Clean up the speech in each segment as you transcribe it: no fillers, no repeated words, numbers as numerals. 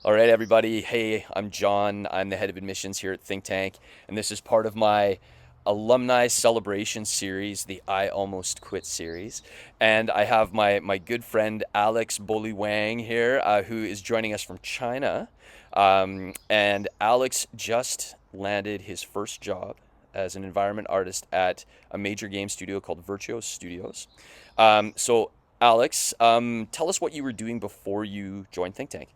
All right, everybody. Hey, I'm John. I'm the head of admissions here at Think Tank, and this is part of my alumni celebration series, the I Almost Quit series. And I have my good friend Alex Wang here, who is joining us from China. And Alex just landed his first job as an environment artist at a major game studio called Virtuos Studios. So, Alex, tell us what you were doing before you joined Think Tank.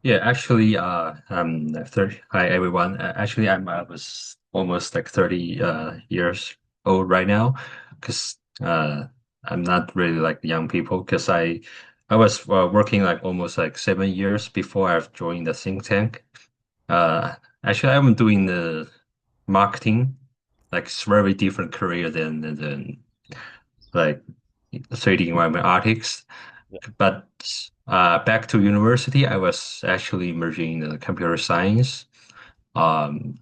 Yeah, actually, I'm 30. Hi, everyone. Actually, I was almost like 30 years old right now, because I'm not really like young people, because I was working like almost like 7 years before I've joined the think tank. Uh, Actually, I'm doing the marketing, like it's very different career than like 3D environment artists. Yeah. But back to university, I was actually merging in computer science. Um,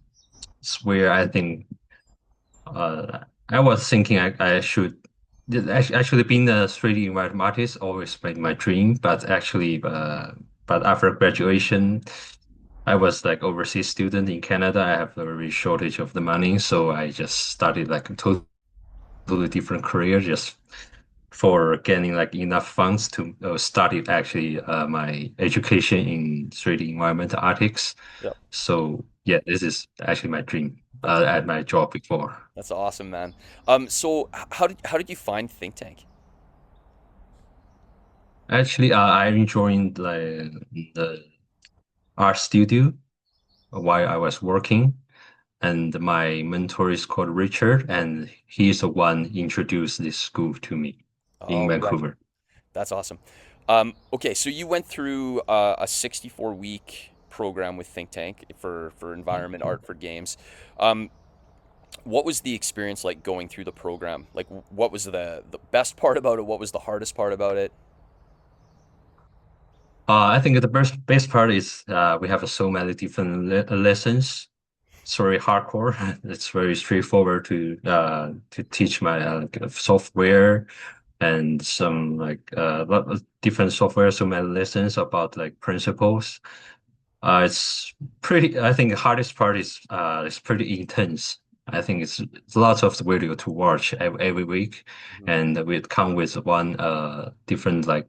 it's where I think I was thinking I should actually being a 3D environment artist always been my dream, but after graduation, I was like overseas student in Canada. I have a very shortage of the money, so I just started like a totally different career just for getting like enough funds to study actually my education in 3D environmental artists. Yep. So yeah, this is actually my dream That's at my job before. That's awesome, man. So how did you find Think Tank? Actually, I joined like the art studio while I was working, and my mentor is called Richard, and he's the one introduced this school to me in Oh, right. Vancouver. That's awesome. Okay, so you went through a 64-week program with Think Tank for environment art for games. Um, what was the experience like going through the program? Like, what was the best part about it? What was the hardest part about it? I think the best part is we have so many different lessons. It's very hardcore. It's very straightforward to teach my like, software and some like lot of different software, so many lessons about like principles. It's pretty. I think the hardest part is it's pretty intense. I think it's lots of video to watch every week, Mhm. and we come with one different like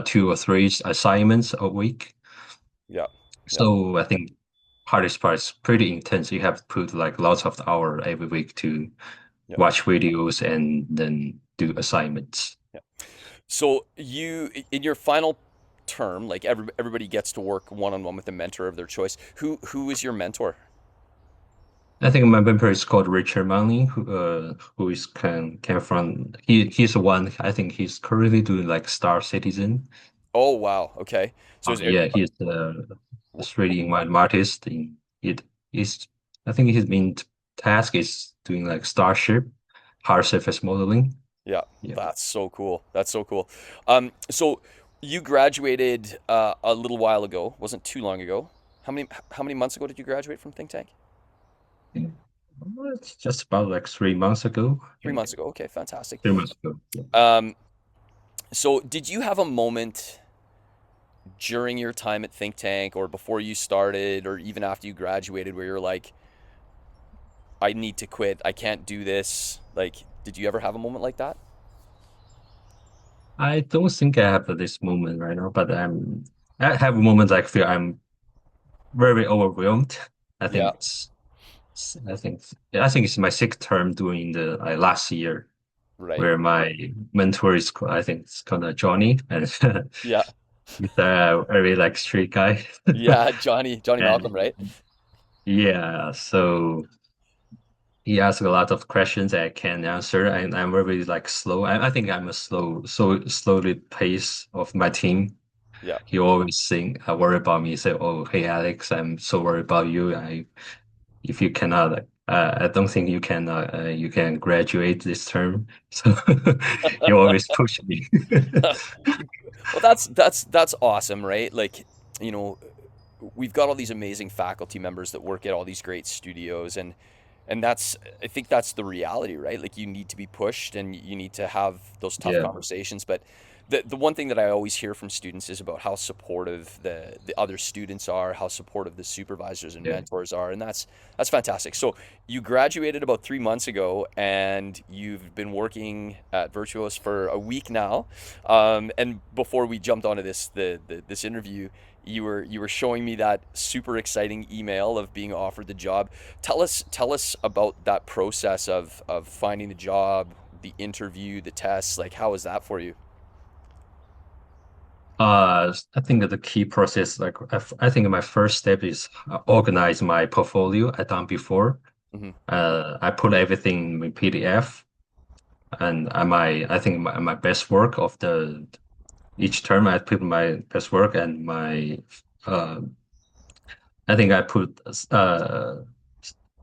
two or three assignments a week. Yeah. Yeah. So I think hardest part is pretty intense. You have to put like lots of hour every week to Yeah. watch videos and then do assignments. Yeah. So in your final term, like everybody gets to work one-on-one with a mentor of their choice. Who is your mentor? I think my mentor is called Richard Manley, who is came from he's the one. I think he's currently doing like Star Citizen. Oh, wow. Okay. So is it, Yeah, he's the Australian wine artist. In it is I think his main task is doing like Starship, hard surface modeling. yeah, Yeah. that's so cool. That's so cool. So you graduated a little while ago. Wasn't too long ago. How many months ago did you graduate from Think Tank? Well, it's just about like 3 months ago, I 3 months think. ago. Okay, fantastic. 3 months ago. Yeah. Um, so did you have a moment during your time at Think Tank or before you started or even after you graduated where you're like, I need to quit. I can't do this. Like, did you ever have a moment like that? I don't think I have this moment right now, but I have a moment like feel I'm very overwhelmed. I Yeah, think I think it's my sixth term doing the last year right. where my mentor is I think it's called Johnny, and Yeah. he's a very like street guy. Yeah, Johnny Malcolm, And right? yeah, so he asks a lot of questions I can answer, and I'm very like slow. I think I'm a slowly pace of my team. Yeah. He always think worry about me. Say, "Oh, hey Alex, I'm so worried about you. If you cannot, I don't think you can graduate this term." So he always push me. Well, that's awesome, right? Like, you know, we've got all these amazing faculty members that work at all these great studios, and and that's, I think that's the reality, right? Like you need to be pushed and you need to have those tough Yeah, conversations. But the one thing that I always hear from students is about how supportive the other students are, how supportive the supervisors and yeah. mentors are, and that's fantastic. So you graduated about 3 months ago, and you've been working at Virtuos for a week now. And before we jumped onto this interview, you were showing me that super exciting email of being offered the job. Tell us about that process of finding the job, the interview, the tests. Like, how was that for you? I think that the key process, like I think my first step is organize my portfolio I done before. Hmm. I put everything in PDF, and I think my best work of the each term I put my best work and my uh I think I put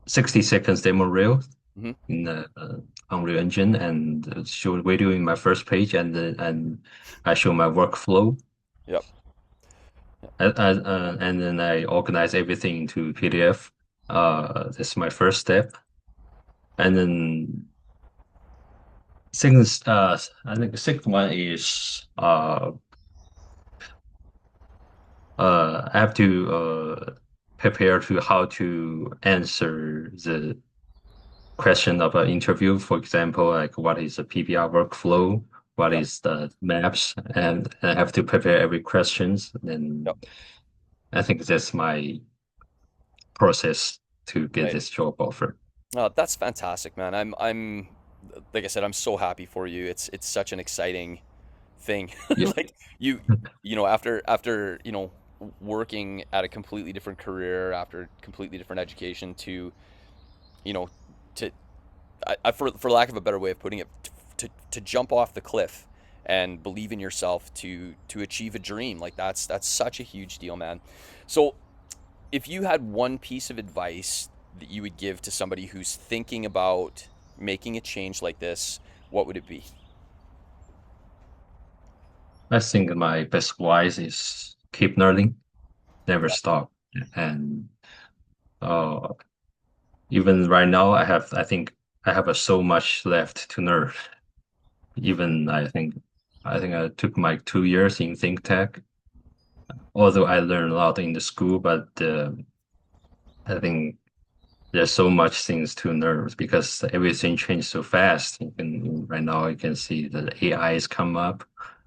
60 seconds demo reel Hmm. in the Unreal Engine and show video in my first page, and I show my workflow. Yep. And then I organize everything into PDF. That's my first step. And then second, I think the second one is I have to prepare to how to answer the question of an interview. For example, like what is the PBR workflow? What Yep. is the maps? And I have to prepare every questions. Yep. And I think that's my process to get Right. this job offer. That's fantastic, man. I'm like I said, I'm so happy for you. It's such an exciting thing. Yeah. Like you after working at a completely different career, after completely different education, to you know to for lack of a better way of putting it, to jump off the cliff and believe in yourself to achieve a dream, like that's such a huge deal, man. So if you had one piece of advice that you would give to somebody who's thinking about making a change like this, what would it be? I think my best advice is keep learning, never Yeah. stop. And uh, even right now, I think I have so much left to learn. Even I think I took my 2 years in think tech, although I learned a lot in the school, but I think there's so much things to learn because everything changed so fast. Right now, you can see that AI has come up,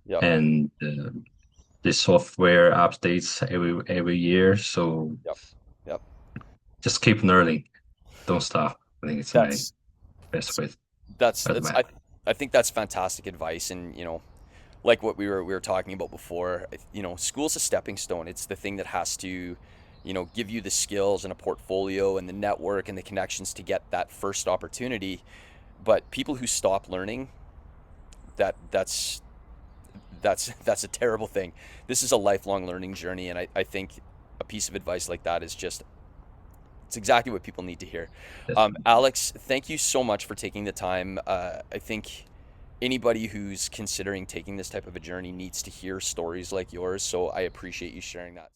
Yep. and the software updates every year. So Yep. Yep. just keep learning, don't stop. I think it's my That's best way. that's As that's my I think that's fantastic advice. And like what we were talking about before, school's a stepping stone. It's the thing that has to give you the skills and a portfolio and the network and the connections to get that first opportunity. But people who stop learning, that's a terrible thing. This is a lifelong learning journey, and I think a piece of advice like that is just, it's exactly what people need to hear. That's Alex, thank you so much for taking the time. I think anybody who's considering taking this type of a journey needs to hear stories like yours, so I appreciate you sharing that.